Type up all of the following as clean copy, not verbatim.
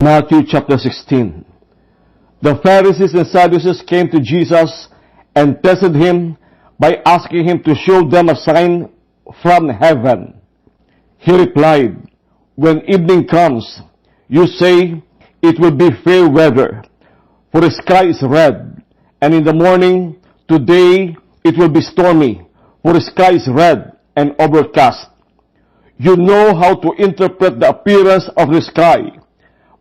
Matthew chapter 16. The Pharisees and Sadducees came to Jesus and tested him by asking him to show them a sign from heaven. He replied, "When evening comes, you say it will be fair weather, for the sky is red, and in the morning, today it will be stormy, for the sky is red and overcast. You know how to interpret the appearance of the sky,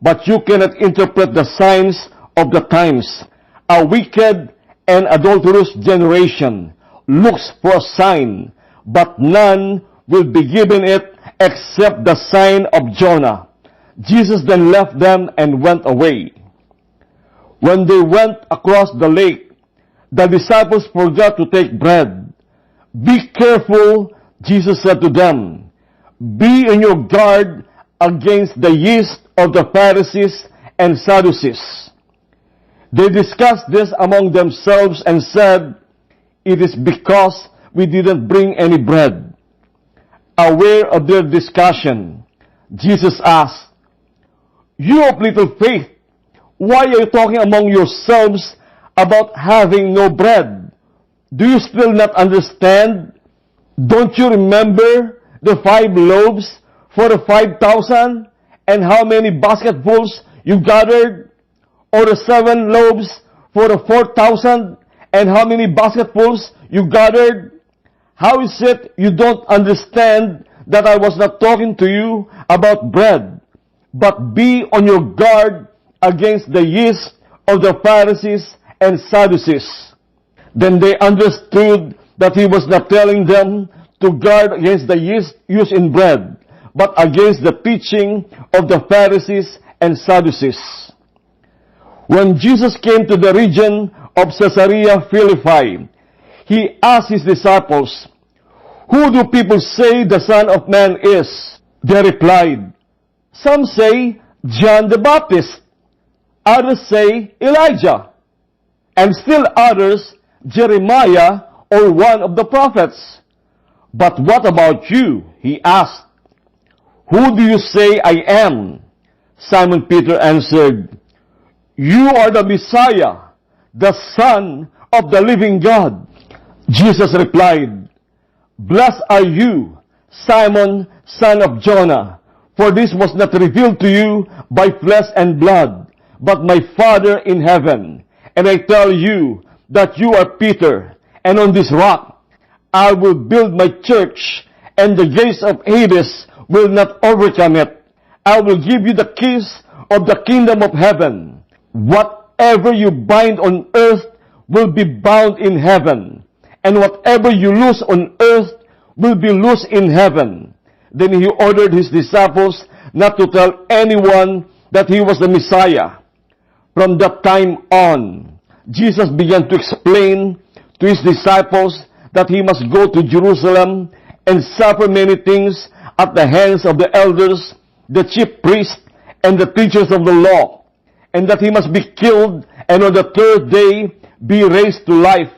but you cannot interpret the signs of the times. A wicked and adulterous generation looks for a sign, but none will be given it except the sign of Jonah." Jesus then left them and went away. When they went across the lake, the disciples forgot to take bread. "Be careful," Jesus said to them. "Be on your guard against the yeast of the Pharisees and Sadducees." They discussed this among themselves and said, "It is because we didn't bring any bread." Aware of their discussion, Jesus asked, "You of little faith, why are you talking among yourselves about having no bread? Do you still not understand? Don't you remember the 5 loaves for the 5,000? And how many basketfuls you gathered? Or the 7 loaves for the 4,000? And how many basketfuls you gathered? How is it you don't understand that I was not talking to you about bread? But be on your guard against the yeast of the Pharisees and Sadducees." Then they understood that he was not telling them to guard against the yeast used in bread, but against the teaching of the Pharisees and Sadducees. When Jesus came to the region of Caesarea Philippi, he asked his disciples, "Who do people say the Son of Man is?" They replied, "Some say John the Baptist, others say Elijah, and still others Jeremiah or one of the prophets. But what about you?" he asked. "Who do you say I am?" Simon Peter answered, "You are the Messiah, the Son of the living God." Jesus replied, "Blessed are you, Simon, son of Jonah, for this was not revealed to you by flesh and blood, but my Father in heaven. And I tell you that you are Peter, and on this rock I will build my church, and the gates of Hades will not overcome it. I will give you the keys of the kingdom of heaven. Whatever you bind on earth will be bound in heaven, and whatever you loose on earth will be loosed in heaven." Then he ordered his disciples not to tell anyone that he was the Messiah. From that time on, Jesus began to explain to his disciples that he must go to Jerusalem and suffer many things at the hands of the elders, the chief priests, and the teachers of the law, and that he must be killed and on the 3rd day be raised to life.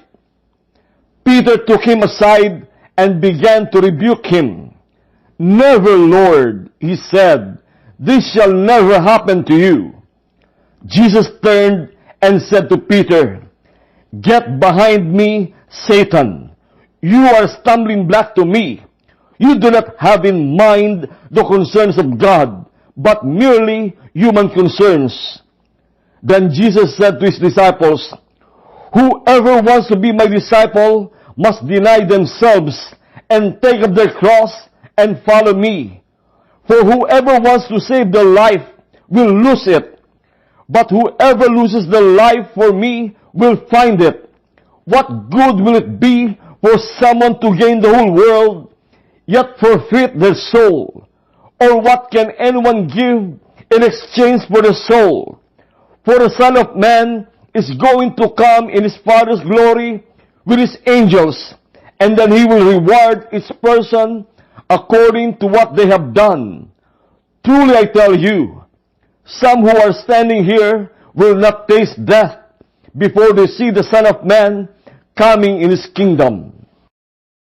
Peter took him aside and began to rebuke him. "Never, Lord," he said, "this shall never happen to you." Jesus turned and said to Peter, "Get behind me, Satan. You are a stumbling block to me. You do not have in mind the concerns of God, but merely human concerns." Then Jesus said to his disciples, "Whoever wants to be my disciple must deny themselves and take up their cross and follow me. For whoever wants to save their life will lose it, but whoever loses their life for me will find it. What good will it be for someone to gain the whole world, yet forfeit their soul? Or what can anyone give in exchange for the soul? For the Son of Man is going to come in his Father's glory with his angels, and then he will reward each person according to what they have done. Truly I tell you, some who are standing here will not taste death before they see the Son of Man coming in his kingdom."